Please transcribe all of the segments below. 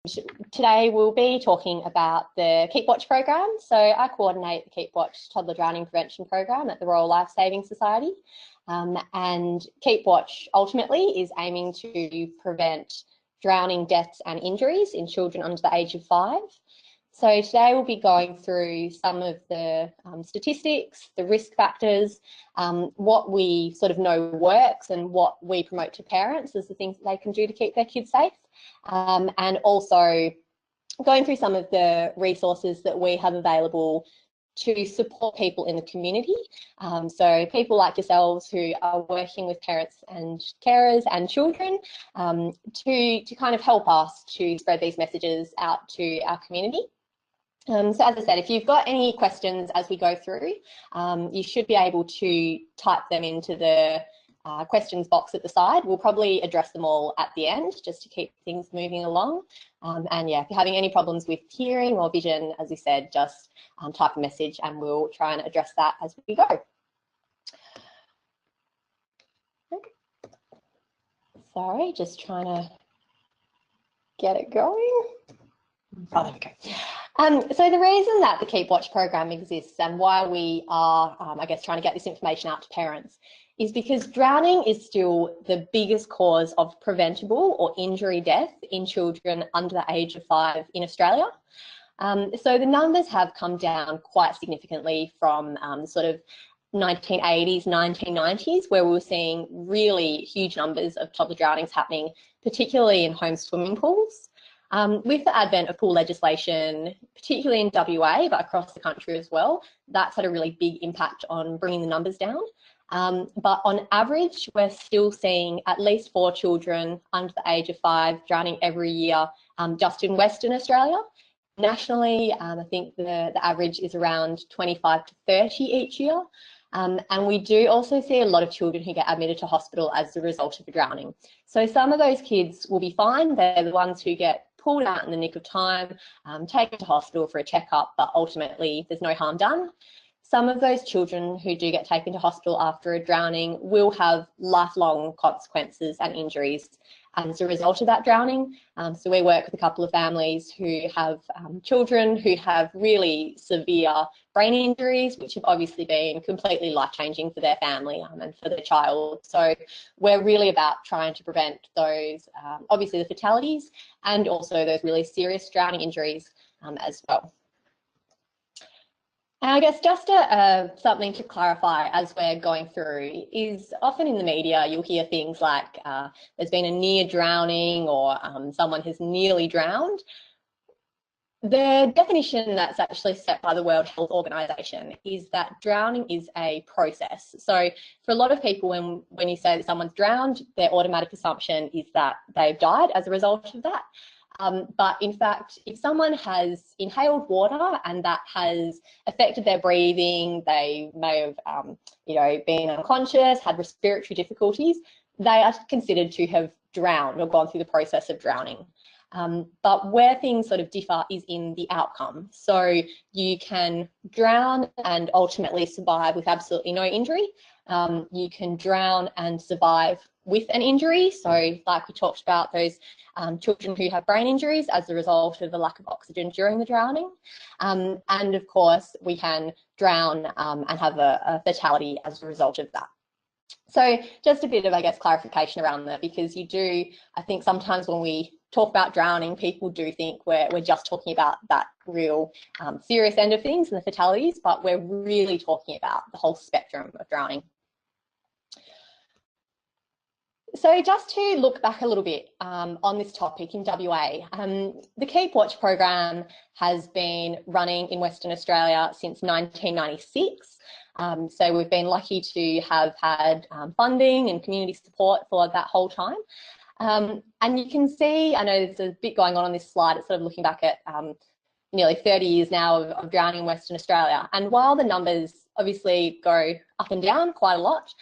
Today we'll be talking about the Keep Watch program. So I coordinate the Keep Watch Toddler Drowning Prevention program at the Royal Life Saving Society. And Keep Watch ultimately is aiming to prevent drowning deaths and injuries in children under the age of 5. So today we'll be going through some of the statistics, the risk factors, what we sort of know works and what we promote to parents as the things that they can do to keep their kids safe, and also going through some of the resources that we have available to support people in the community. So people like yourselves who are working with parents and carers and children to kind of help us to spread these messages out to our community. So as I said, if you've got any questions as we go through, you should be able to type them into the questions box at the side. We'll probably address them all at the end just to keep things moving along. And yeah, if you're having any problems with hearing or vision, as we said, just type a message and we'll try and address that as we go. Sorry, just trying to get it going. Oh, there we go. So the reason that the Keep Watch program exists and why we are, I guess, trying to get this information out to parents is because drowning is still the biggest cause of preventable or injury death in children under the age of 5 in Australia. So the numbers have come down quite significantly from sort of 1980s, 1990s, where we were seeing really huge numbers of toddler drownings happening, particularly in home swimming pools. With the advent of pool legislation, particularly in WA, but across the country as well, that's had a really big impact on bringing the numbers down. But on average, we're still seeing at least 4 children under the age of 5 drowning every year just in Western Australia. Nationally, I think the average is around 25 to 30 each year. And we do also see a lot of children who get admitted to hospital as a result of a drowning. So some of those kids will be fine. They're the ones who get pulled out in the nick of time, taken to hospital for a checkup, but ultimately there's no harm done. Some of those children who do get taken to hospital after a drowning will have lifelong consequences and injuries as a result of that drowning. So we work with a couple of families who have children who have really severe brain injuries, which have obviously been completely life-changing for their family and for their child. So we're really about trying to prevent those, obviously the fatalities and also those really serious drowning injuries as well. And I guess just something to clarify as we're going through is often in the media you'll hear things like there's been a near drowning or someone has nearly drowned. The definition that's actually set by the World Health Organization is that drowning is a process. So for a lot of people, when you say that someone's drowned, their automatic assumption is that they've died as a result of that. But in fact, if someone has inhaled water and that has affected their breathing, they may have, been unconscious, had respiratory difficulties, they are considered to have drowned or gone through the process of drowning. But where things sort of differ is in the outcome. So you can drown and ultimately survive with absolutely no injury. You can drown and survive with an injury. So like we talked about, those children who have brain injuries as a result of the lack of oxygen during the drowning. And of course, we can drown and have a fatality as a result of that. So just a bit of, I guess, clarification around that, because you do, I think sometimes when we talk about drowning, people do think we're just talking about that real serious end of things and the fatalities, but we're really talking about the whole spectrum of drowning. So just to look back a little bit on this topic in WA, the Keep Watch program has been running in Western Australia since 1996. So we've been lucky to have had funding and community support for that whole time. And you can see, I know there's a bit going on this slide, it's sort of looking back at nearly 30 years now of drowning in Western Australia. And while the numbers obviously go up and down quite a lot,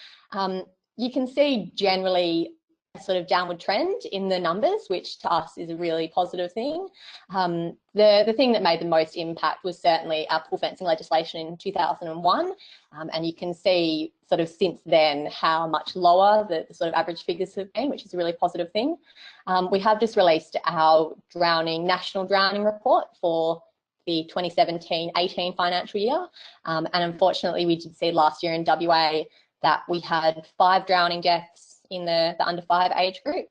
you can see generally sort of downward trend in the numbers, which to us is a really positive thing. The thing that made the most impact was certainly our pool fencing legislation in 2001, and you can see sort of since then how much lower the sort of average figures have been, which is a really positive thing. We have just released our national drowning report for the 2017-18 financial year, and unfortunately we did see last year in WA that we had 5 drowning deaths in the under 5 age group,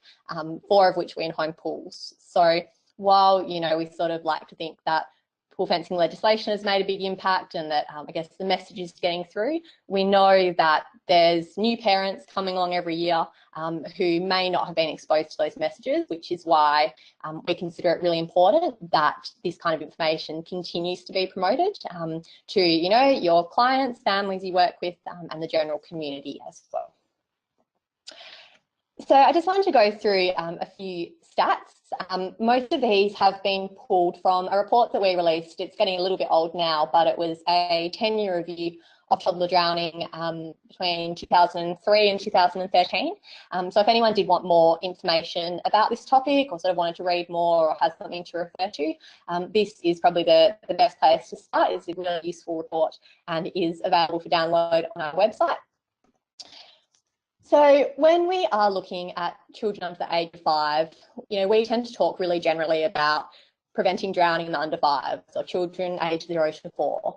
4 of which were in home pools. So while, you know, we sort of like to think that pool fencing legislation has made a big impact and that I guess the message is getting through, we know that there's new parents coming along every year who may not have been exposed to those messages, which is why we consider it really important that this kind of information continues to be promoted to, you know, your clients, families you work with, and the general community as well. So I just wanted to go through a few stats. Most of these have been pulled from a report that we released. It's getting a little bit old now, but it was a 10-year review of toddler drowning between 2003 and 2013. So if anyone did want more information about this topic or sort of wanted to read more or has something to refer to, this is probably the best place to start. It's a really useful report and is available for download on our website. So when we are looking at children under the age of 5, you know, we tend to talk really generally about preventing drowning in the under 5s, or children aged 0 to 4.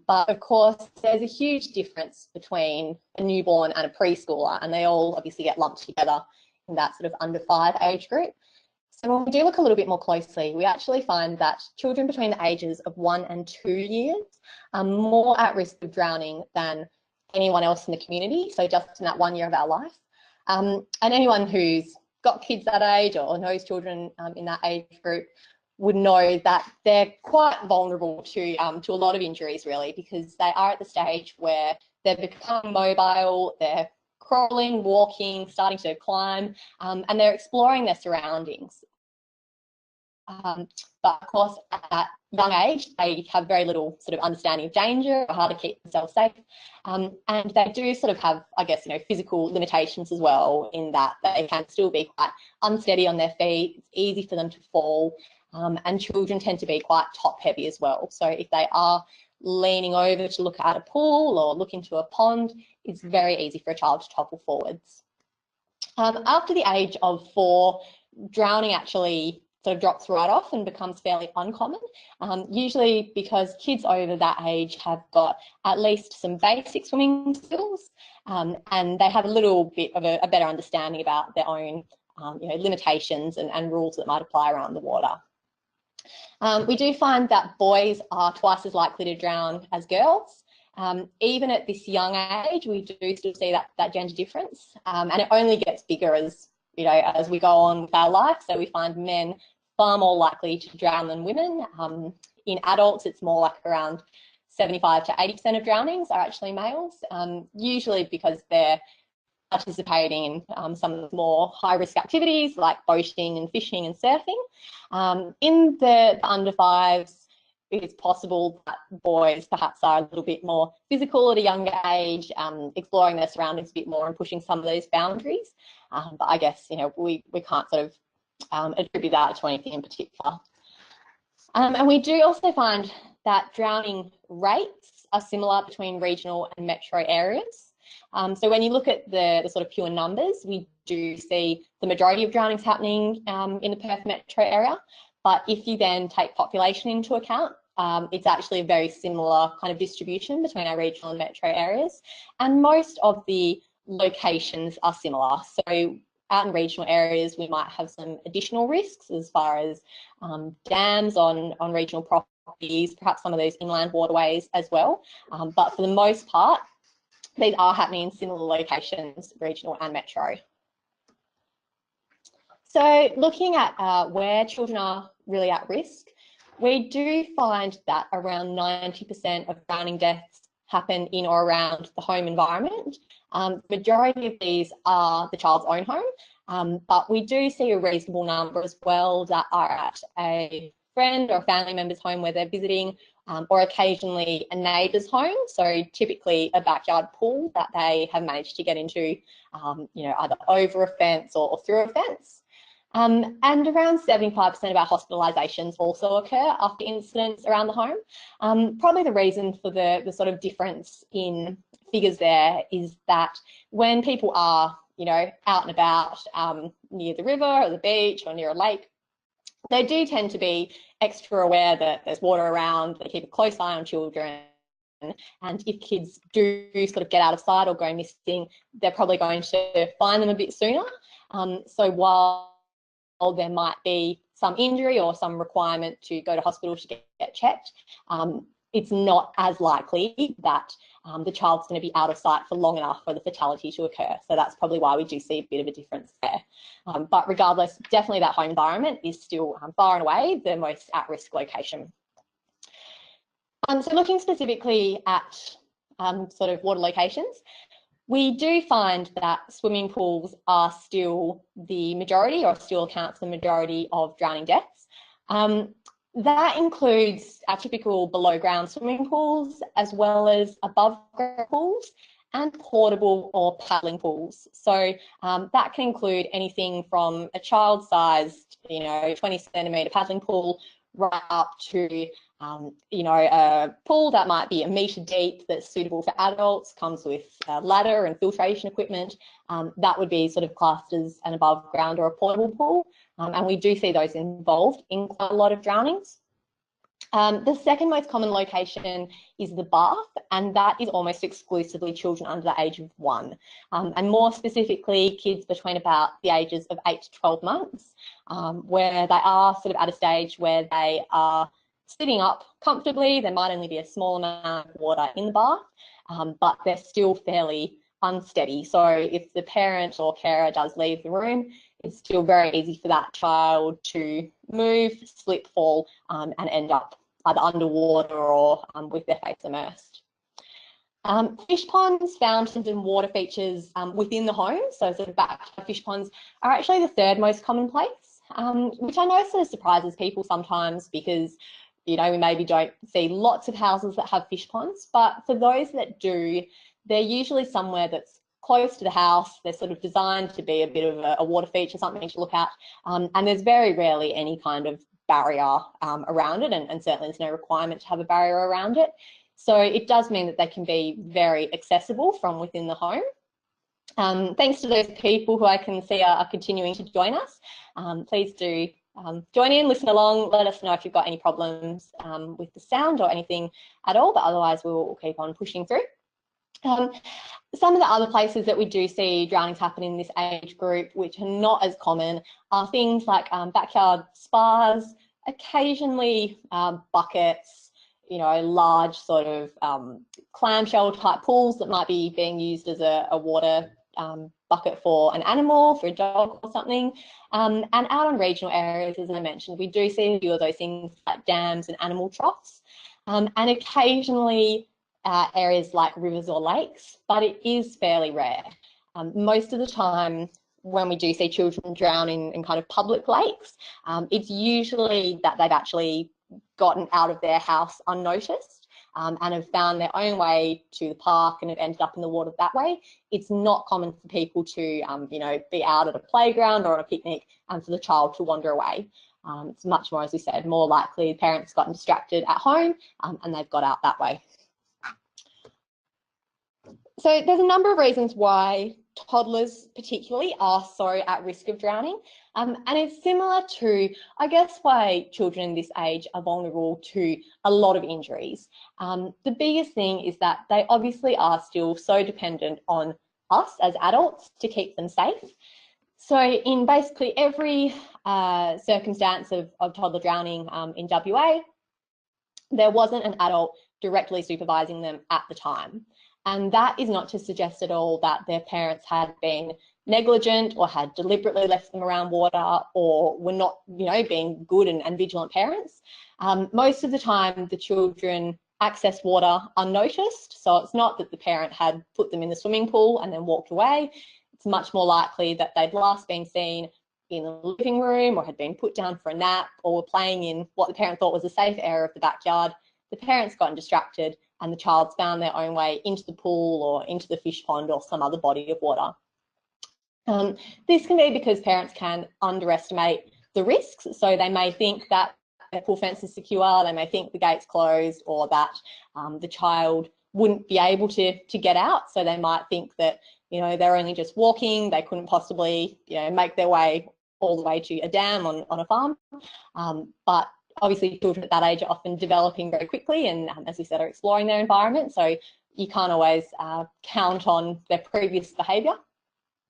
But of course, there's a huge difference between a newborn and a preschooler, and they all obviously get lumped together in that sort of under 5 age group. So when we do look a little bit more closely, we actually find that children between the ages of 1 and 2 years are more at risk of drowning than anyone else in the community, so just in that 1 year of our life. And anyone who's got kids that age or knows children in that age group would know that they're quite vulnerable to a lot of injuries, really, because they are at the stage where they're becoming mobile, they're crawling, walking, starting to climb, and they're exploring their surroundings. But of course, at that young age, they have very little sort of understanding of danger or how to keep themselves safe. And they do sort of have, I guess, you know, physical limitations as well, in that they can still be quite unsteady on their feet. It's easy for them to fall. And children tend to be quite top heavy as well. So if they are leaning over to look at a pool or look into a pond, it's very easy for a child to topple forwards. After the age of 4, drowning actually sort of drops right off and becomes fairly uncommon, usually because kids over that age have got at least some basic swimming skills, and they have a little bit of a better understanding about their own you know, limitations and rules that might apply around the water. We do find that boys are twice as likely to drown as girls. Even at this young age, we do still see that gender difference, and it only gets bigger as, you know, as we go on with our life. So we find men far more likely to drown than women. In adults, it's more like around 75 to 80% of drownings are actually males, usually because they're participating in some of the more high-risk activities like boating and fishing and surfing. In the under 5s, it's possible that boys perhaps are a little bit more physical at a younger age, exploring their surroundings a bit more and pushing some of those boundaries. But I guess, you know, we can't sort of attribute that to anything in particular. And we do also find that drowning rates are similar between regional and metro areas. So when you look at the sort of pure numbers, we do see the majority of drownings happening in the Perth metro area. But if you then take population into account, it's actually a very similar kind of distribution between our regional and metro areas. And most of the locations are similar. So out in regional areas, we might have some additional risks as far as dams on regional properties, perhaps some of those inland waterways as well. But for the most part, these are happening in similar locations, regional and metro. So looking at where children are really at risk, we do find that around 90% of drowning deaths happen in or around the home environment. The majority of these are the child's own home, but we do see a reasonable number as well that are at a friend or family member's home where they're visiting, or occasionally a neighbour's home, so typically a backyard pool that they have managed to get into, either over a fence or through a fence. And around 75% of our hospitalisations also occur after incidents around the home. Probably the reason for the sort of difference in figures there is that when people are, out and about near the river or the beach or near a lake, they do tend to be extra aware that there's water around. They keep a close eye on children. And if kids do sort of get out of sight or go missing, they're probably going to find them a bit sooner. So while there might be some injury or some requirement to go to hospital to get checked, it's not as likely that the child's going to be out of sight for long enough for the fatality to occur. So that's probably why we do see a bit of a difference there. But regardless, definitely that home environment is still far and away the most at-risk location. So looking specifically at sort of water locations, we do find that swimming pools are still the majority, or still accounts for the majority of drowning deaths. That includes our typical below ground swimming pools, as well as above ground pools and portable or paddling pools. So that can include anything from a child-sized, 20-centimetre paddling pool right up to a pool that might be 1 metre deep that's suitable for adults, comes with a ladder and filtration equipment. That would be sort of classed as an above ground or a portable pool. And we do see those involved in quite a lot of drownings. The second most common location is the bath, and that is almost exclusively children under the age of 1. And more specifically, kids between about the ages of 8 to 12 months, where they are sort of at a stage where they are sitting up comfortably. There might only be a small amount of water in the bath, but they're still fairly unsteady. So if the parent or carer does leave the room, it's still very easy for that child to move, slip, fall, and end up either underwater or with their face immersed. Fish ponds, fountains and water features within the home, so sort of backyard fish ponds, are actually the third most common place, which I know sort of surprises people sometimes because, we maybe don't see lots of houses that have fish ponds, but for those that do, they're usually somewhere that's close to the house. They're sort of designed to be a bit of a water feature, something to look at, and there's very rarely any kind of barrier around it, and certainly there's no requirement to have a barrier around it. So it does mean that they can be very accessible from within the home. Thanks to those people who I can see are continuing to join us. Please do join in, listen along, let us know if you've got any problems with the sound or anything at all, but otherwise we'll keep on pushing through. Some of the other places that we do see drownings happen in this age group, which are not as common, are things like backyard spas, occasionally buckets, large sort of clamshell type pools that might be being used as a water bucket for an animal, for a dog or something. And out on regional areas, as I mentioned, we do see a few of those things like dams and animal troughs, and occasionally areas like rivers or lakes, but it is fairly rare. Most of the time when we do see children drown in kind of public lakes, it's usually that they've actually gotten out of their house unnoticed and have found their own way to the park and have ended up in the water that way. It's not common for people to, be out at a playground or on a picnic and for the child to wander away. It's much more, as we said, more likely the parents gotten distracted at home and they've got out that way. So there's a number of reasons why toddlers particularly are so at risk of drowning. And it's similar to, I guess, why children in this age are vulnerable to a lot of injuries. The biggest thing is that they obviously are still so dependent on us as adults to keep them safe. So in basically every circumstance of toddler drowning in WA, there wasn't an adult directly supervising them at the time. And that is not to suggest at all that their parents had been negligent or had deliberately left them around water or were not, being good and vigilant parents. Most of the time, the children access water unnoticed. So it's not that the parent had put them in the swimming pool and then walked away. It's much more likely that they'd last been seen in the living room or had been put down for a nap or were playing in what the parent thought was a safe area of the backyard. the parent's gotten distracted and the child's found their own way into the pool or into the fish pond or some other body of water. This can be because parents can underestimate the risks. So they may think that their pool fence is secure, they may think the gate's closed, or that the child wouldn't be able to get out. So they might think that, you know, they're only just walking, they couldn't possibly, you know, make their way all the way to a dam on a farm. But obviously children at that age are often developing very quickly and, as we said, are exploring their environment. So you can't always count on their previous behaviour.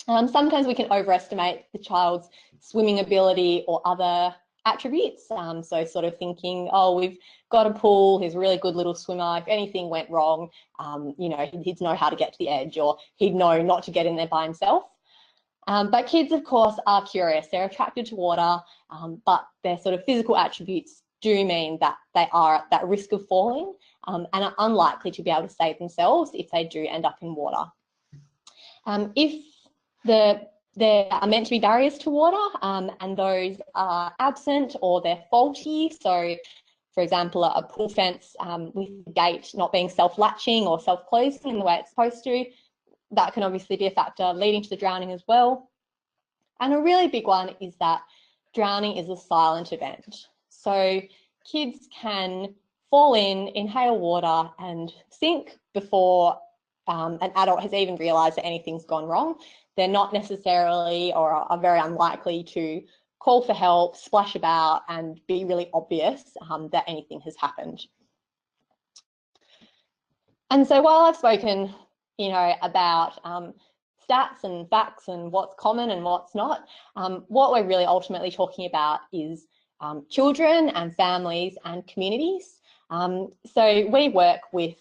Sometimes we can overestimate the child's swimming ability or other attributes. So sort of thinking, oh, we've got a pool, he's a really good little swimmer. If anything went wrong, you know, he'd know how to get to the edge, or he'd know not to get in there by himself. But kids, of course, are curious. They're attracted to water, but their sort of physical attributes do mean that they are at that risk of falling and are unlikely to be able to save themselves if they do end up in water. If there are meant to be barriers to water and those are absent or they're faulty, so for example, a pool fence with the gate not being self-latching or self-closing in the way it's supposed to, that can obviously be a factor leading to the drowning as well. And a really big one is that drowning is a silent event. So kids can fall in, inhale water and sink before an adult has even realised that anything's gone wrong. They're not necessarily, or are very unlikely to, call for help, splash about and be really obvious that anything has happened. And so while I've spoken, you know, about stats and facts and what's common and what's not, what we're really ultimately talking about is children and families and communities. So we work with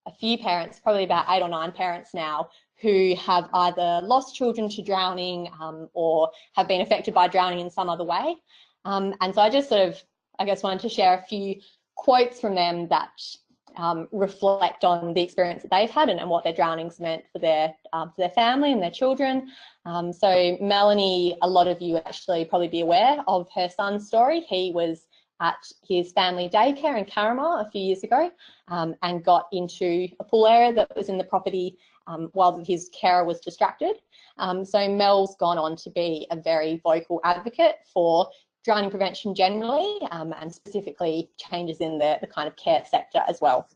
a few parents, probably about 8 or 9 parents now, who have either lost children to drowning or have been affected by drowning in some other way. And so I just sort of, I guess, wanted to share a few quotes from them that reflect on the experience that they've had and what their drownings meant for their family and their children. So Melanie, a lot of you actually probably be aware of her son's story. He was at his family daycare in Carramar a few years ago and got into a pool area that was in the property while his carer was distracted. So Mel's gone on to be a very vocal advocate for drowning prevention generally and specifically changes in the kind of care sector as well.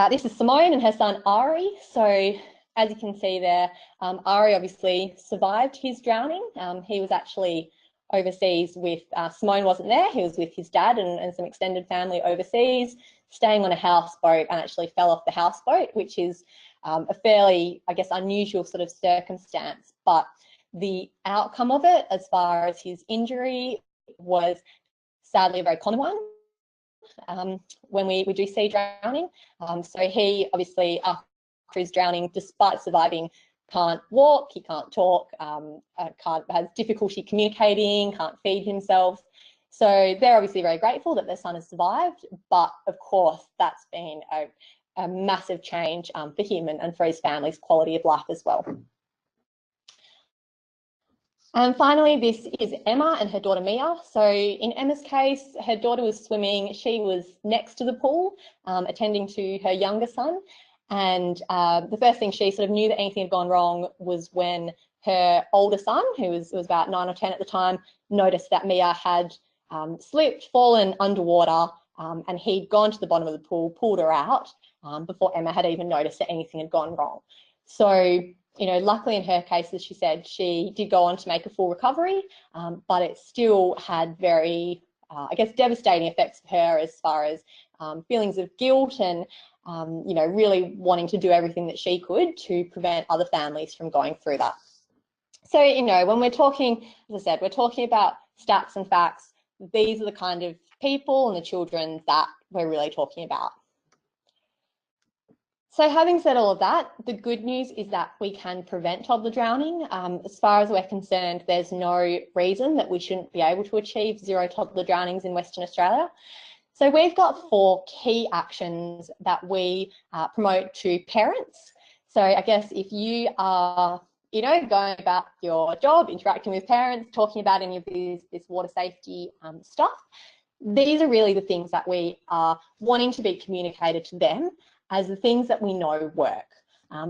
This is Simone and her son Ari. So as you can see there, Ari obviously survived his drowning. He was actually overseas with, Simone wasn't there, he was with his dad and some extended family overseas, staying on a houseboat, and actually fell off the houseboat, which is a fairly, I guess, unusual sort of circumstance. But the outcome of it, as far as his injury, was sadly a very common one when we do see drowning. So he obviously, after his drowning, despite surviving, can't walk, he can't talk, has difficulty communicating, can't feed himself. So they're obviously very grateful that their son has survived, but of course that's been a massive change for him and for his family's quality of life as well. And finally, this is Emma and her daughter Mia. So in Emma's case, her daughter was swimming, she was next to the pool, attending to her younger son. And the first thing she sort of knew that anything had gone wrong was when her older son, who was about 9 or 10 at the time, noticed that Mia had slipped, fallen underwater, and he'd gone to the bottom of the pool, pulled her out before Emma had even noticed that anything had gone wrong. So, you know, luckily in her case, as she said, she did go on to make a full recovery, but it still had very, I guess, devastating effects for her as far as feelings of guilt and you know, really wanting to do everything that she could to prevent other families from going through that. So, you know, when we're talking, as I said, we're talking about stats and facts, these are the kind of people and the children that we're really talking about. So having said all of that, the good news is that we can prevent toddler drowning. As far as we're concerned, there's no reason that we shouldn't be able to achieve 0 toddler drownings in Western Australia. So we've got 4 key actions that we promote to parents. So I guess if you are, you know, going about your job, interacting with parents, talking about any of this water safety stuff, these are really the things that we are wanting to be communicated to them as the things that we know work.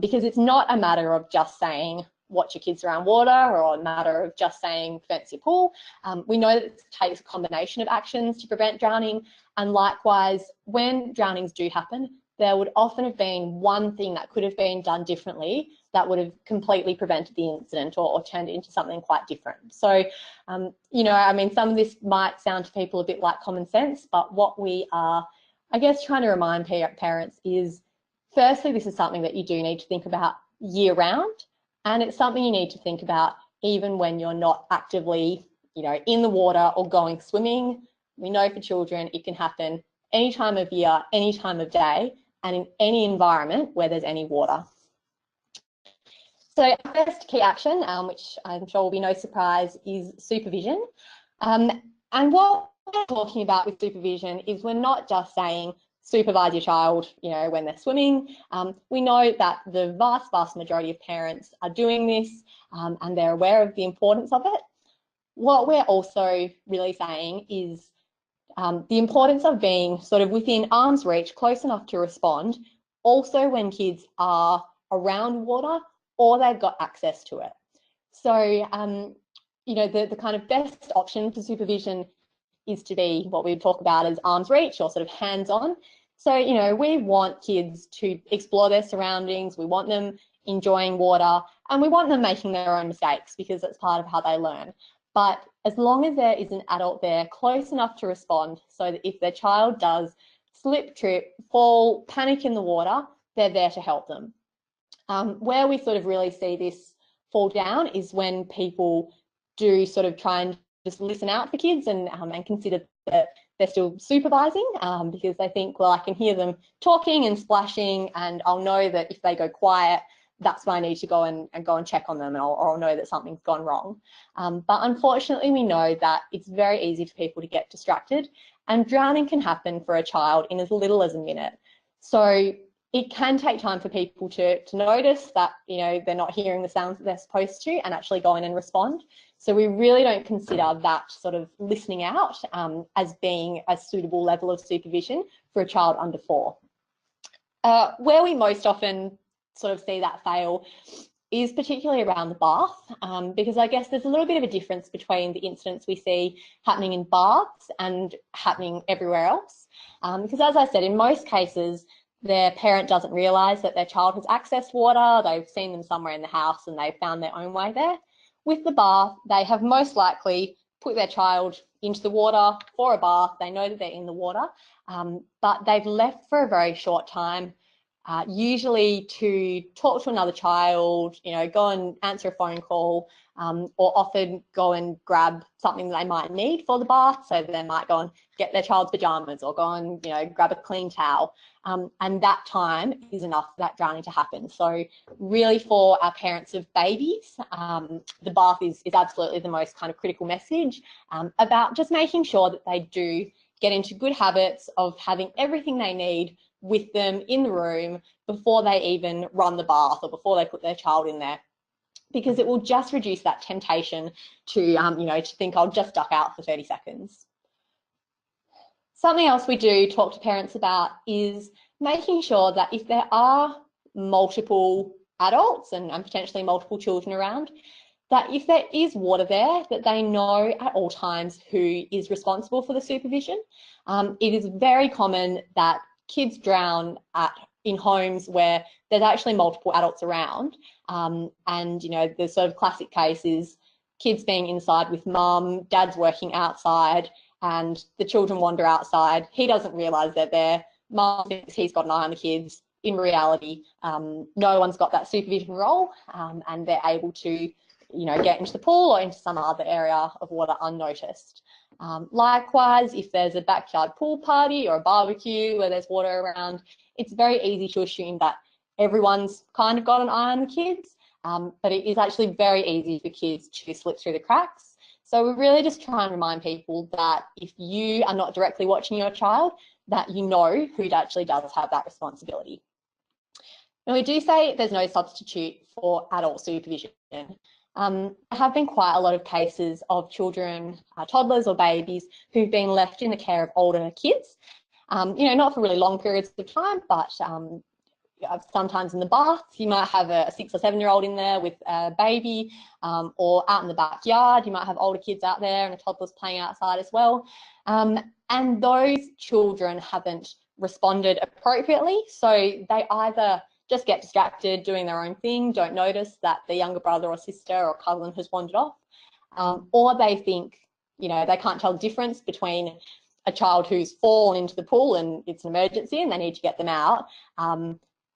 Because it's not a matter of just saying, watch your kids around water, or a matter of just saying, fence your pool. We know that it takes a combination of actions to prevent drowning. And likewise, when drownings do happen, there would often have been one thing that could have been done differently that would have completely prevented the incident, or turned it into something quite different. So, you know, I mean, some of this might sound to people a bit like common sense, but what we are, I guess, trying to remind parents is, firstly, this is something that you do need to think about year round, and it's something you need to think about even when you're not actively, you know, in the water or going swimming. We know for children it can happen any time of year, any time of day, and in any environment where there's any water. So our first key action, which I'm sure will be no surprise, is supervision. And what we're talking about with supervision is, we're not just saying supervise your child, you know, when they're swimming. We know that the vast majority of parents are doing this, and they're aware of the importance of it. What we're also really saying is the importance of being sort of within arm's reach, close enough to respond, also when kids are around water or they've got access to it. So, you know, the kind of best option for supervision is to be what we would talk about as arm's reach, or sort of hands-on. So, you know, we want kids to explore their surroundings, we want them enjoying water, and we want them making their own mistakes, because that's part of how they learn. But as long as there is an adult there close enough to respond, so that if their child does slip, trip, fall, panic in the water, they're there to help them. Where we sort of really see this fall down is when people do sort of try and just listen out for kids, and consider that they're still supervising, because they think, well, I can hear them talking and splashing, and I'll know that if they go quiet, that's when I need to go and check on them, or I'll know that something's gone wrong. But unfortunately, we know that it's very easy for people to get distracted, and drowning can happen for a child in as little as a minute. So it can take time for people to notice that, you know, they're not hearing the sounds that they're supposed to, and actually go in and respond. So we really don't consider that sort of listening out as being a suitable level of supervision for a child under 4. Where we most often sort of see that fail is particularly around the bath, because I guess there's a little bit of a difference between the incidents we see happening in baths and happening everywhere else. Because as I said, in most cases, their parent doesn't realise that their child has accessed water, they've seen them somewhere in the house and they've found their own way there. With the bath, they have most likely put their child into the water for a bath, they know that they're in the water, but they've left for a very short time, usually to talk to another child, you know, go and answer a phone call, or often go and grab something that they might need for the bath. So they might go and get their child's pajamas, or go and, you know, grab a clean towel. And that time is enough for that drowning to happen. So really, for our parents of babies, the bath is absolutely the most kind of critical message about just making sure that they do get into good habits of having everything they need with them in the room before they even run the bath, or before they put their child in there, because it will just reduce that temptation to, you know, to think, I'll just duck out for 30 seconds. Something else we do talk to parents about is making sure that if there are multiple adults and potentially multiple children around, that if there is water there, that they know at all times who is responsible for the supervision. It is very common that kids drown in homes where there's actually multiple adults around. And, you know, the sort of classic case is kids being inside with mum, dad's working outside, and the children wander outside. He doesn't realise they're there. Mum thinks he's got an eye on the kids. In reality, no one's got that supervision role, and they're able to, you know, get into the pool or into some other area of water unnoticed. Likewise, if there's a backyard pool party or a barbecue where there's water around, it's very easy to assume that everyone's kind of got an eye on the kids, but it is actually very easy for kids to slip through the cracks. So we really just try and remind people that if you are not directly watching your child, that you know who actually does have that responsibility. And we do say there's no substitute for adult supervision. There have been quite a lot of cases of children, toddlers or babies, who've been left in the care of older kids, not for really long periods of time, but sometimes in the bath, you might have a 6 or 7-year-old in there with a baby, or out in the backyard, you might have older kids out there and a toddler's playing outside as well. And those children haven't responded appropriately. So they either just get distracted doing their own thing, don't notice that the younger brother or sister or cousin has wandered off, or they think, they can't tell the difference between a child who's fallen into the pool and it's an emergency and they need to get them out.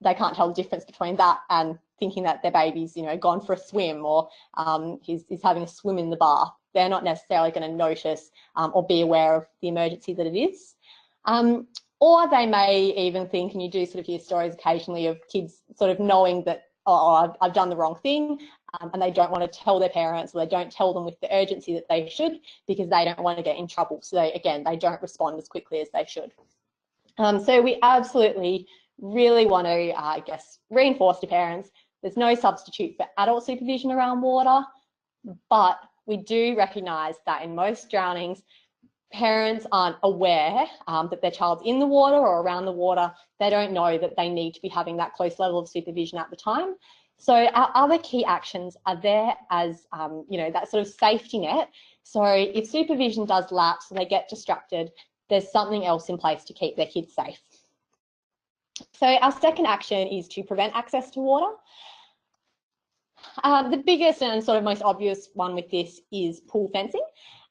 They can't tell the difference between that and thinking that their baby's, gone for a swim, or he's having a swim in the bath. They're not necessarily going to notice or be aware of the emergency that it is. Or they may even think, and you do sort of hear stories occasionally of kids sort of knowing that, oh, I've done the wrong thing, and they don't want to tell their parents, or they don't tell them with the urgency that they should, because they don't want to get in trouble. So they don't respond as quickly as they should. So we absolutely really want to, reinforce to parents, there's no substitute for adult supervision around water, but we do recognise that in most drownings, parents aren't aware that their child's in the water or around the water. They don't know that they need to be having that close level of supervision at the time. So our other key actions are there as, that sort of safety net. So if supervision does lapse and they get distracted, there's something else in place to keep their kids safe. So our second action is to prevent access to water. The biggest and sort of most obvious one with this is pool fencing.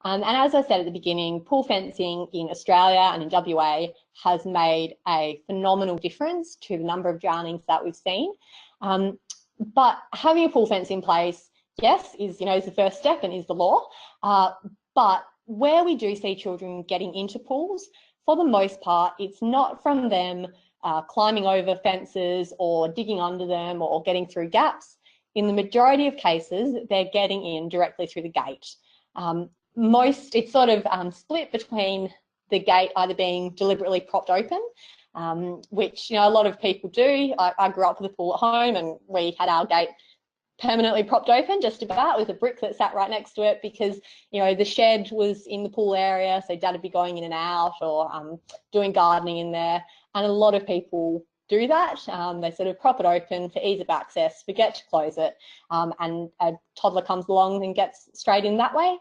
And as I said at the beginning, pool fencing in Australia and in WA has made a phenomenal difference to the number of drownings that we've seen. But having a pool fence in place, yes, is the first step and is the law. But where we do see children getting into pools, for the most part, it's not from them climbing over fences or digging under them or getting through gaps. In the majority of cases, they're getting in directly through the gate. It's sort of split between the gate either being deliberately propped open, which a lot of people do. I grew up with a pool at home and we had our gate permanently propped open just about, with a brick that sat right next to it, because the shed was in the pool area, so Dad would be going in and out, or doing gardening in there. And a lot of people do that. They sort of prop it open for ease of access, forget to close it, and a toddler comes along and gets straight in that way.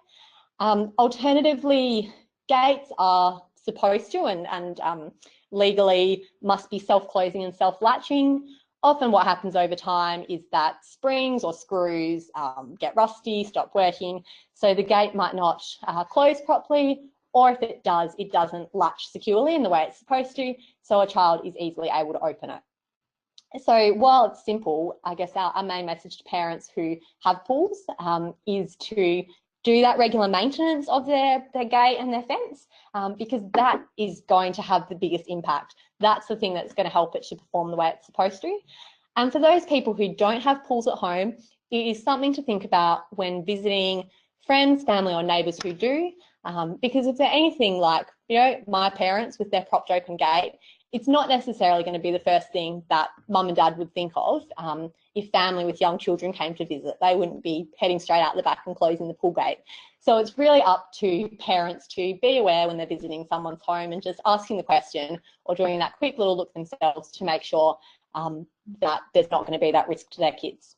Alternatively, gates are supposed to and legally must be self-closing and self-latching. Often what happens over time is that springs or screws get rusty, stop working, so the gate might not close properly, or if it does, it doesn't latch securely in the way it's supposed to, so a child is easily able to open it. So while it's simple, I guess our main message to parents who have pools is to do that regular maintenance of their gate and their fence, because that is going to have the biggest impact. That's the thing that's going to help it to perform the way it's supposed to. And for those people who don't have pools at home, it is something to think about when visiting friends, family or neighbours who do, because if they're anything like my parents with their propped open gate, it's not necessarily going to be the first thing that mum and dad would think of. If family with young children came to visit, they wouldn't be heading straight out the back and closing the pool gate. So it's really up to parents to be aware when they're visiting someone's home and just asking the question or doing that quick little look themselves to make sure that there's not going to be that risk to their kids.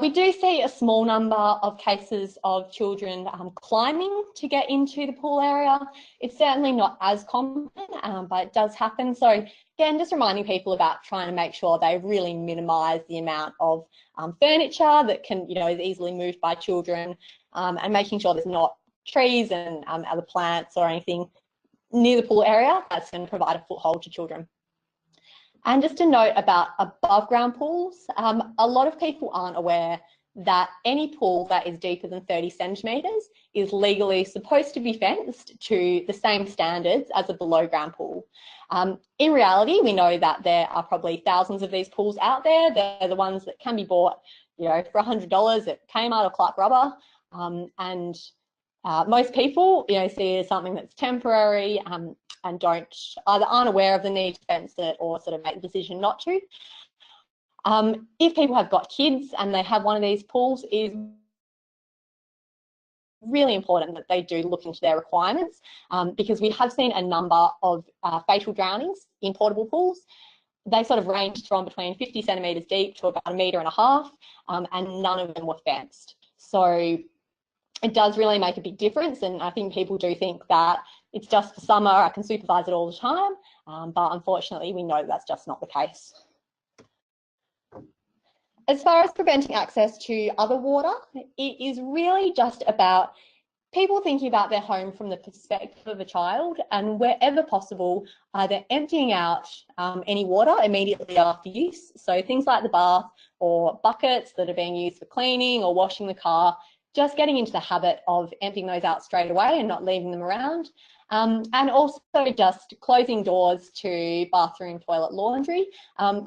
We do see a small number of cases of children climbing to get into the pool area. It's certainly not as common, but it does happen. So again, just reminding people about trying to make sure they really minimise the amount of furniture that can, is easily moved by children, and making sure there's not trees and other plants or anything near the pool area that's going to provide a foothold to children. And just a note about above ground pools, a lot of people aren't aware that any pool that is deeper than 30 centimetres is legally supposed to be fenced to the same standards as a below ground pool. In reality, we know that there are probably thousands of these pools out there. They're the ones that can be bought, for $100 at Kmart or Clark Rubber, and most people, see it as something that's temporary, and aren't aware of the need to fence it or sort of make the decision not to. If people have got kids and they have one of these pools, it is really important that they do look into their requirements, because we have seen a number of fatal drownings in portable pools. They sort of ranged from between 50 centimetres deep to about 1.5 metres, and none of them were fenced. So it does really make a big difference, and I think people do think that it's just for summer, I can supervise it all the time, but unfortunately we know that's just not the case. As far as preventing access to other water, it is really just about people thinking about their home from the perspective of a child, and wherever possible, either emptying out any water immediately after use. So things like the bath or buckets that are being used for cleaning or washing the car, just getting into the habit of emptying those out straight away and not leaving them around. And also just closing doors to bathroom, toilet, laundry.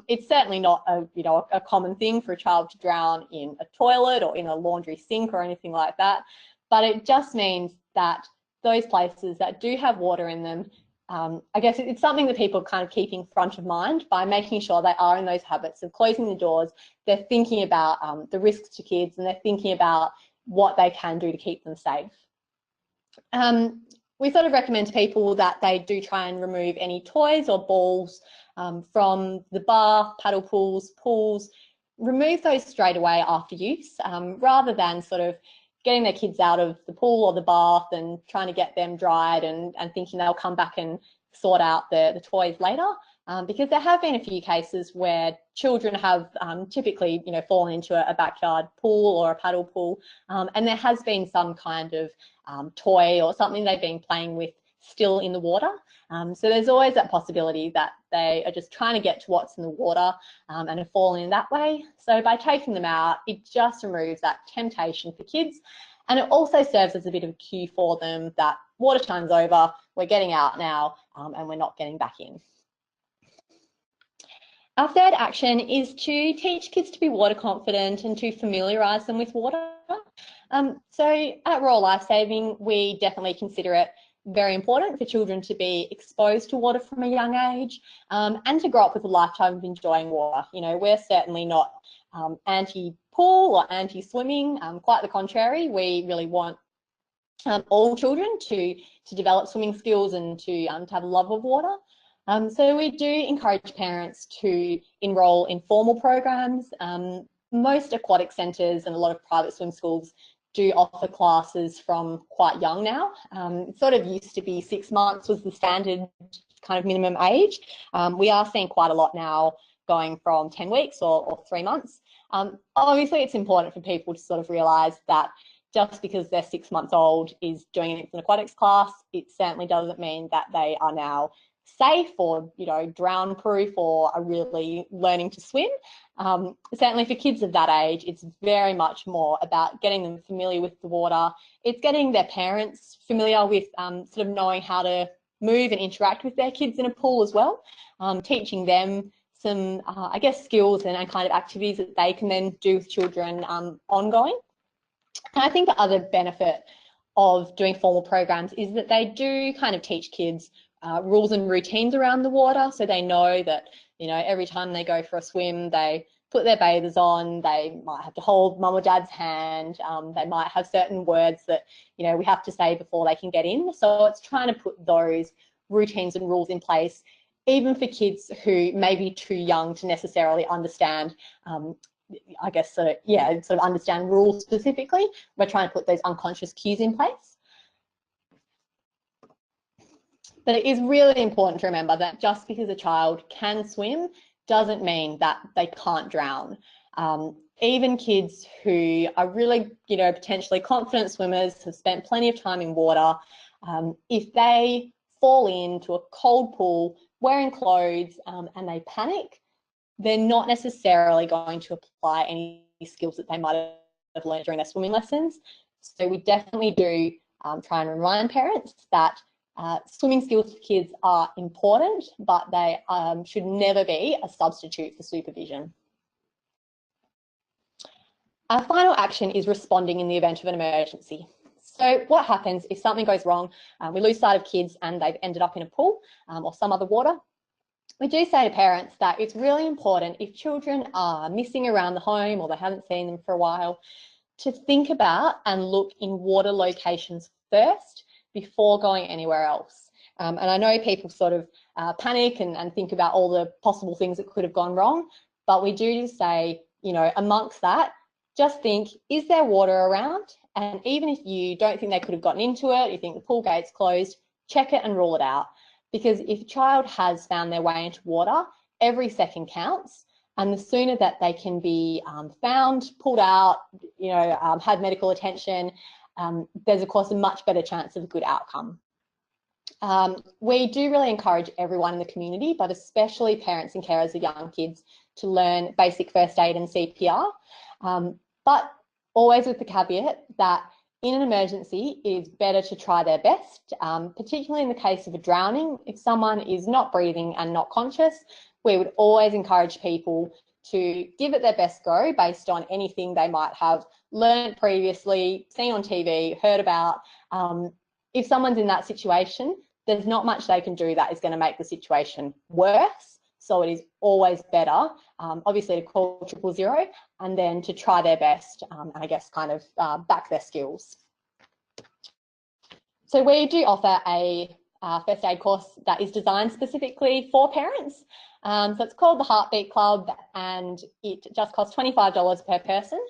It's certainly not a common thing for a child to drown in a toilet or in a laundry sink or anything like that. But it just means that those places that do have water in them, I guess it's something that people kind of keeping front of mind by making sure they are in those habits of closing the doors. They're thinking about the risks to kids, and they're thinking about what they can do to keep them safe. We sort of recommend to people that they do try and remove any toys or balls from the bath, paddle pools, remove those straight away after use, rather than sort of getting their kids out of the pool or the bath and trying to get them dried and thinking they'll come back and sort out the toys later. Because there have been a few cases where children have typically, fallen into a backyard pool or a paddle pool, and there has been some kind of toy or something they've been playing with still in the water. So there's always that possibility that they are just trying to get to what's in the water and have fallen in that way. So by taking them out, it just removes that temptation for kids. And it also serves as a bit of a cue for them that water time's over, we're getting out now, and we're not getting back in. Our third action is to teach kids to be water confident and to familiarise them with water. So at Royal Lifesaving, we definitely consider it very important for children to be exposed to water from a young age, and to grow up with a lifetime of enjoying water. We're certainly not anti-pool or anti-swimming, quite the contrary. We really want all children to develop swimming skills and to have a love of water. So we do encourage parents to enrol in formal programs. Most aquatic centres and a lot of private swim schools do offer classes from quite young now. It sort of used to be 6 months was the standard kind of minimum age. We are seeing quite a lot now going from 10 weeks or 3 months. Obviously, it's important for people to sort of realise that just because they're 6 months old is doing an infant aquatics class, it certainly doesn't mean that they are now safe or drown proof or are really learning to swim. Certainly for kids of that age, it's very much more about getting them familiar with the water. It's getting their parents familiar with sort of knowing how to move and interact with their kids in a pool as well, teaching them some I guess skills and kind of activities that they can then do with children ongoing. And I think the other benefit of doing formal programs is that they do kind of teach kids rules and routines around the water, so they know that every time they go for a swim, they put their bathers on, they might have to hold mum or dad's hand, they might have certain words that we have to say before they can get in. So it's trying to put those routines and rules in place, even for kids who may be too young to necessarily understand I guess sort of understand rules specifically. We're trying to put those unconscious cues in place. But it is really important to remember that just because a child can swim doesn't mean that they can't drown. Even kids who are really, potentially confident swimmers, have spent plenty of time in water, if they fall into a cold pool wearing clothes and they panic, they're not necessarily going to apply any skills that they might have learned during their swimming lessons. So we definitely do try and remind parents that swimming skills for kids are important, but they should never be a substitute for supervision. Our final action is responding in the event of an emergency. So what happens if something goes wrong, we lose sight of kids and they've ended up in a pool or some other water? we do say to parents that it's really important if children are missing around the home or they haven't seen them for a while to think about and look in water locations first before going anywhere else. And I know people sort of panic and think about all the possible things that could have gone wrong, but we do just say, you know, amongst that, just think, is there water around? And even if you don't think they could have gotten into it, you think the pool gate's closed, check it and rule it out. Because if a child has found their way into water, every second counts. And the sooner that they can be found, pulled out, you know, had medical attention, there's of course a much better chance of a good outcome. We do really encourage everyone in the community, but especially parents and carers of young kids, to learn basic first aid and CPR, but always with the caveat that in an emergency, it's better to try their best, particularly in the case of a drowning. If someone is not breathing and not conscious, we would always encourage people to give it their best go based on anything they might have learned previously, seen on TV, heard about. If someone's in that situation, there's not much they can do that is going to make the situation worse. So it is always better, obviously, to call 000 and then to try their best and I guess kind of back their skills. So we do offer a first aid course that is designed specifically for parents. So it's called the Heartbeat Club and it just costs $25 per person.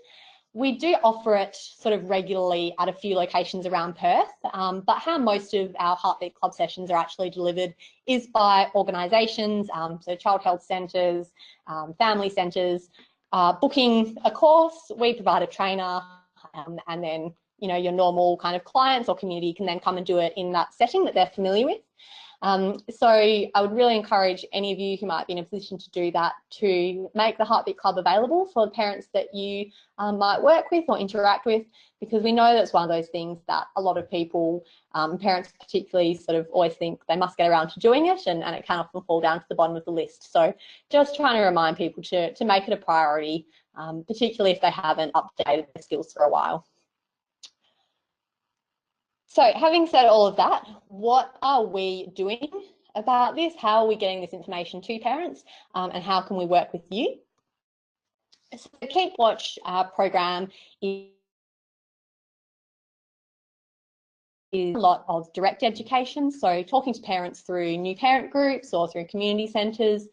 We do offer it sort of regularly at a few locations around Perth, but how most of our Heartbeat Club sessions are actually delivered is by organisations, so child health centres, family centres, booking a course. We provide a trainer, and then, you know, your normal kind of clients or community can then come and do it in that setting that they're familiar with. So I would really encourage any of you who might be in a position to do that to make the Heartbeat Club available for the parents that you might work with or interact with, because we know that's one of those things that a lot of people, parents particularly, sort of always think they must get around to doing it, and it can often fall down to the bottom of the list. So just trying to remind people to make it a priority, particularly if they haven't updated their skills for a while. So having said all of that, what are we doing about this? How are we getting this information to parents, and how can we work with you? So the Keep Watch program is a lot of direct education, so talking to parents through new parent groups or through community centres.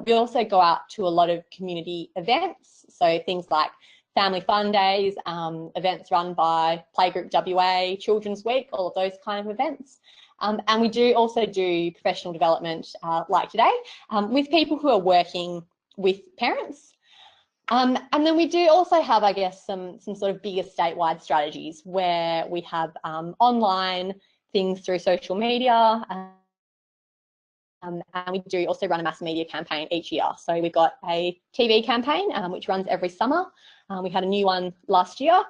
We also go out to a lot of community events, so things like family fun days, events run by Playgroup WA, Children's Week, all of those kind of events. And we do also do professional development like today with people who are working with parents. And then we do also have, I guess, some sort of bigger statewide strategies where we have online things through social media. And we do also run a mass media campaign each year. So we've got a TV campaign which runs every summer. We had a new one last year,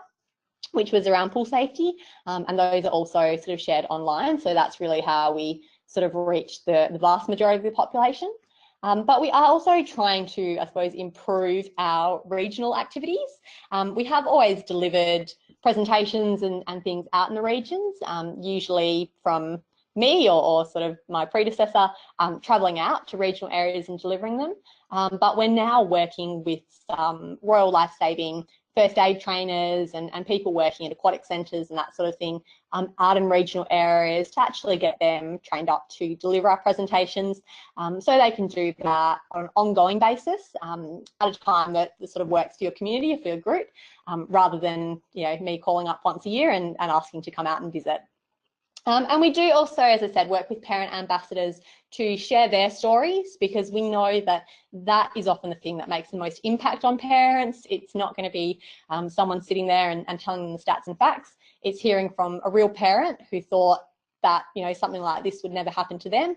which was around pool safety, and those are also sort of shared online. So that's really how we sort of reach the vast majority of the population. But we are also trying to, I suppose, improve our regional activities. We have always delivered presentations and things out in the regions, usually from me or sort of my predecessor, travelling out to regional areas and delivering them. But we're now working with Royal Lifesaving first aid trainers and people working at aquatic centres and that sort of thing out in regional areas to actually get them trained up to deliver our presentations, so they can do that on an ongoing basis at a time that sort of works for your community or for your group, rather than, you know, me calling up once a year and asking to come out and visit. And we do also, as I said, work with parent ambassadors to share their stories, because we know that that is often the thing that makes the most impact on parents. It's not going to be someone sitting there and telling them the stats and facts. It's hearing from a real parent who thought that, you know, something like this would never happen to them,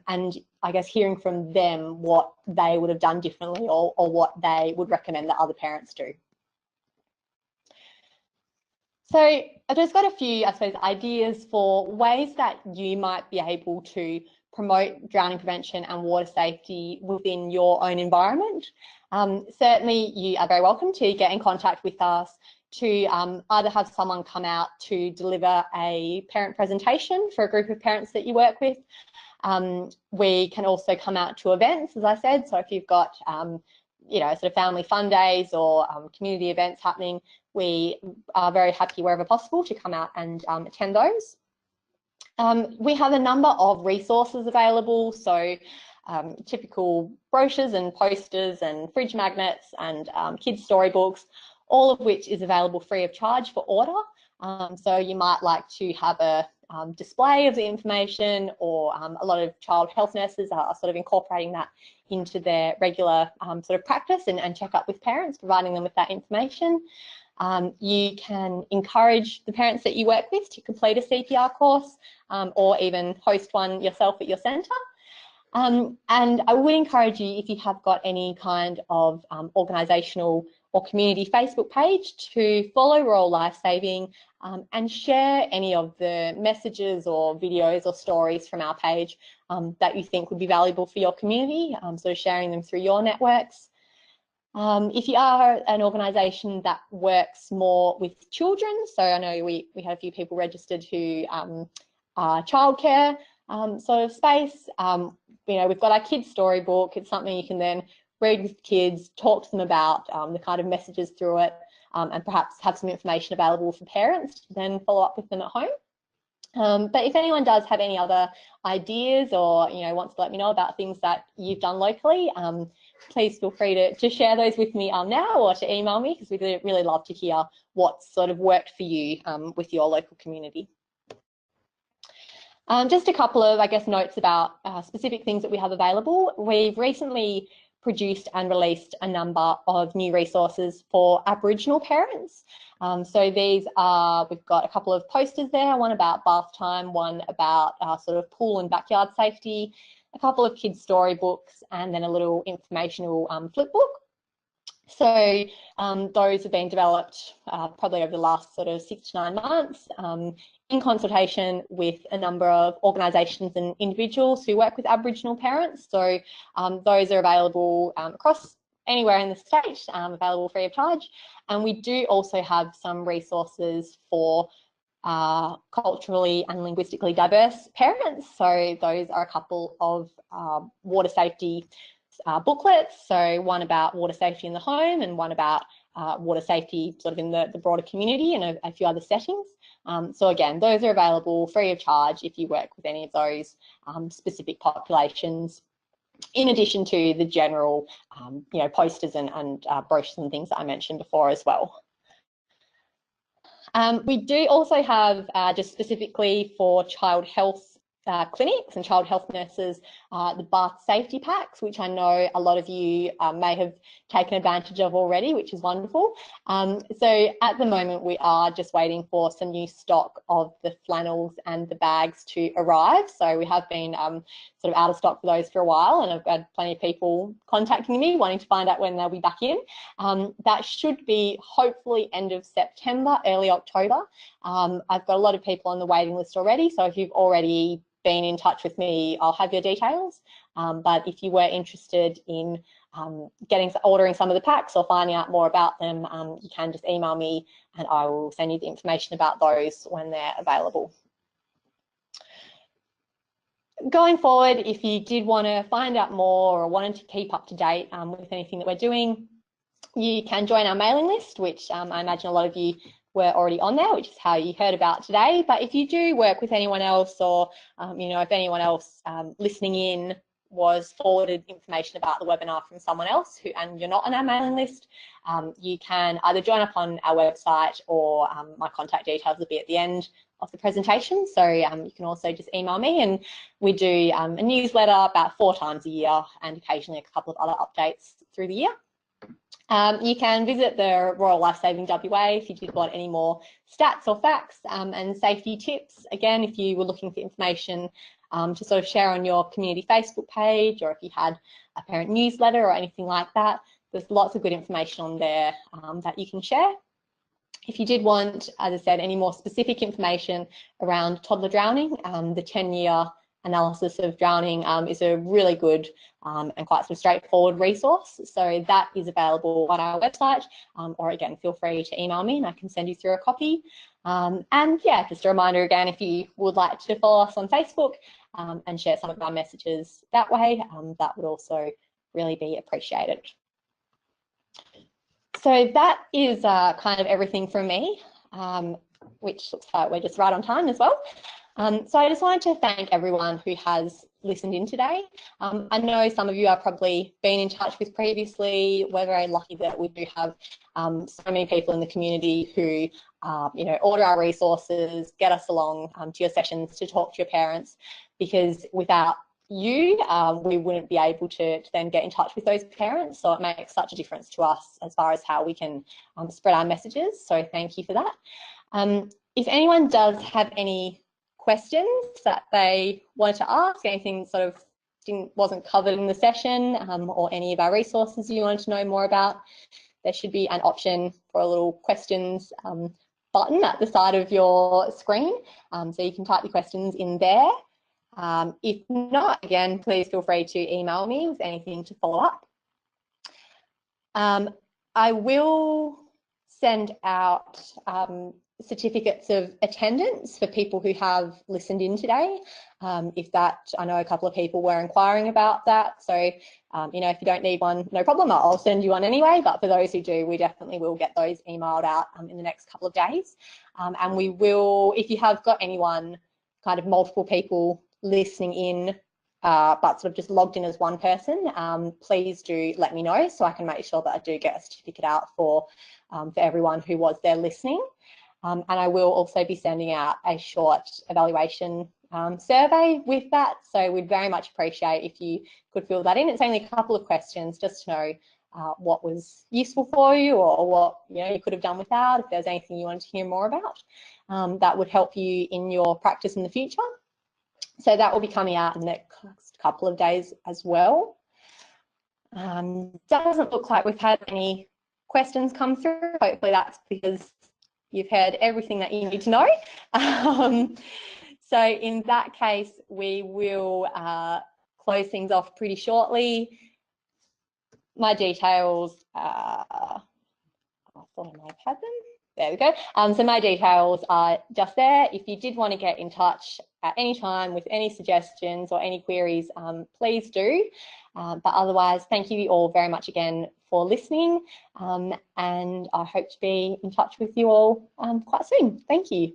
and I guess hearing from them what they would have done differently or what they would recommend that other parents do. So I've just got a few, I suppose, ideas for ways that you might be able to promote drowning prevention and water safety within your own environment. Certainly, you are very welcome to get in contact with us to either have someone come out to deliver a parent presentation for a group of parents that you work with, We can also come out to events, as I said. So if you've got you know, sort of family fun days or community events happening, we are very happy wherever possible to come out and attend those. We have a number of resources available, so typical brochures and posters and fridge magnets and kids' storybooks, all of which is available free of charge for order. So you might like to have a display of the information, or a lot of child health nurses are sort of incorporating that into their regular sort of practice and check up with parents, providing them with that information. You can encourage the parents that you work with to complete a CPR course, or even host one yourself at your centre. And I would encourage you, if you have got any kind of organisational or community Facebook page, to follow Royal Lifesaving and share any of the messages or videos or stories from our page that you think would be valuable for your community, so sharing them through your networks. If you are an organisation that works more with children, so I know we had a few people registered who are childcare sort of space. You know, we've got our kids' storybook. It's something you can then read with kids, talk to them about the kind of messages through it, and perhaps have some information available for parents to then follow up with them at home. But if anyone does have any other ideas, or you know, wants to let me know about things that you've done locally, please feel free to share those with me now, or to email me, because we'd really love to hear what sort of worked for you with your local community. Just a couple of, I guess, notes about specific things that we have available. We've recently produced and released a number of new resources for Aboriginal parents. So these are, we've got a couple of posters there, one about bath time, one about sort of pool and backyard safety, a couple of kids' storybooks, and then a little informational flip book. So those have been developed probably over the last sort of 6 to 9 months in consultation with a number of organisations and individuals who work with Aboriginal parents. So those are available across anywhere in the state, available free of charge. And we do also have some resources for culturally and linguistically diverse parents. So those are a couple of water safety booklets, so one about water safety in the home and one about water safety sort of in the broader community, and a few other settings. So again, those are available free of charge if you work with any of those specific populations, in addition to the general you know, posters and brochures and things that I mentioned before as well. We do also have, just specifically for child health clinics and child health nurses, the bath safety packs, which I know a lot of you may have taken advantage of already, which is wonderful. So at the moment, we are just waiting for some new stock of the flannels and the bags to arrive. So we have been sort of out of stock for those for a while, and I've had plenty of people contacting me wanting to find out when they'll be back in. That should be hopefully end of September, early October. I've got a lot of people on the waiting list already, so if you've already been in touch with me, I'll have your details. But if you were interested in ordering some of the packs or finding out more about them, you can just email me and I will send you the information about those when they're available. Going forward, if you did want to find out more or wanted to keep up to date with anything that we're doing, you can join our mailing list, which I imagine a lot of you were already on there, which is how you heard about today. But if you do work with anyone else, or you know, if anyone else listening in was forwarded information about the webinar from someone else and you're not on our mailing list, you can either join up on our website, or my contact details will be at the end of the presentation. So you can also just email me, and we do a newsletter about 4 times a year, and occasionally a couple of other updates through the year. You can visit the Royal Lifesaving WA if you did want any more stats or facts and safety tips. Again, if you were looking for information to sort of share on your community Facebook page, or if you had a parent newsletter or anything like that, there's lots of good information on there that you can share. If you did want, as I said, any more specific information around toddler drowning, the 10-year analysis of drowning is a really good and quite sort of straightforward resource. So that is available on our website, or again, feel free to email me and I can send you through a copy. And yeah, just a reminder again, if you would like to follow us on Facebook and share some of our messages that way, that would also really be appreciated. So that is kind of everything from me, which looks like we're just right on time as well. So I just wanted to thank everyone who has listened in today. I know some of you are probably been in touch with previously. We're very lucky that we do have so many people in the community who order our resources, get us along to your sessions to talk to your parents, because without you, we wouldn't be able to then get in touch with those parents. So it makes such a difference to us as far as how we can spread our messages. So thank you for that. If anyone does have any questions that they wanted to ask, anything sort of wasn't covered in the session, or any of our resources you wanted to know more about, there should be an option for a little questions button at the side of your screen. So you can type your questions in there. If not, again, please feel free to email me with anything to follow up. I will send out certificates of attendance for people who have listened in today. If that, I know a couple of people were inquiring about that. So, if you don't need one, no problem, I'll send you one anyway. But for those who do, we definitely will get those emailed out in the next couple of days. And we will, if you have got anyone, kind of multiple people listening in, but sort of just logged in as one person, please do let me know so I can make sure that I do get a certificate out for everyone who was there listening. And I will also be sending out a short evaluation survey with that. So we'd very much appreciate if you could fill that in. It's only a couple of questions just to know what was useful for you, or what you could have done without, if there's anything you wanted to hear more about. That would help you in your practice in the future. So that will be coming out in the next couple of days as well. Doesn't look like we've had any questions come through. Hopefully that's because you've heard everything that you need to know. So in that case, we will close things off pretty shortly. My details, I thought I might have had them. There we go. So my details are just there. If you did want to get in touch at any time with any suggestions or any queries, please do. But otherwise, thank you all very much again for listening. And I hope to be in touch with you all quite soon. Thank you.